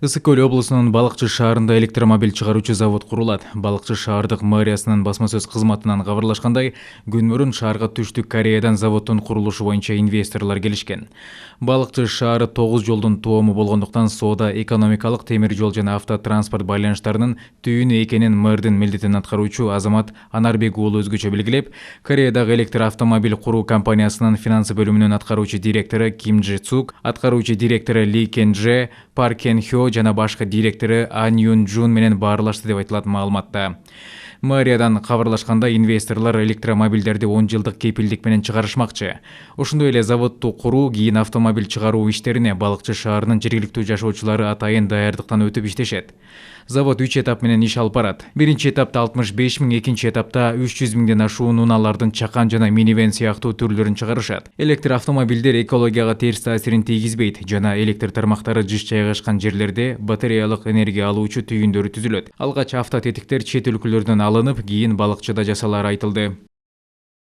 Ысык Көл облусунун Балыкчы шаарында электромобиль чыгаруучу завод курулат. Балыкчы шаардык мэриясынын басма сөз кызматынан кабарлашкандай, күн мурун шаарга Түштүк Кореядан заводдун курулушу боюнча инвесторлор келишкен. Балыкчы шаары 9 жолдун тоому болгондуктан соода, экономикалык, темир жол жана автотранспорт байланыштарынын түйүнү экенин мэрдин милдетин аткаруучу Азамат Анарбек уулу өзгөчө белгилеп, Кореядагы электр автомобиль куруу компаниясынын финансы бөлүмүнүн аткаруучу директору Ким Джи Цук, аткаруучу директору Ли Кен Дже, Парк Кен Хё жана башкы директору Ан Юн Джун менен баарлашты деп айтылат маалыматта. Мэриядан кабарлашканда, инвесторлор электромобилдерди 10 жылдык кепилдик менен чыгарышмакчы. Ошондой эле заводду куруу, кийин автомобиль чыгаруу иштерине Балыкчы шаарынын жергиликтүү жашоочулары атайын даярдыктан өтүп иштешет. Завод 3 этап менен иш алып барат. Биринчи этапта 65 000, экинчи этапта 300 000ден ашуун унаалардын чакан жана минивэн сыяктуу түрлөрүн чыгарышат. Электр автомобилдер экологияга терс таасирин тийгизбейт жана электр тармактары жыш жайгашкан жерлерде батареялык энергия алуучу түйүндөрү түзүлөт. Алгач автотетиктер чет өлкөлөрдөн алынып, кийин Балыкчыда жасалары айтылды.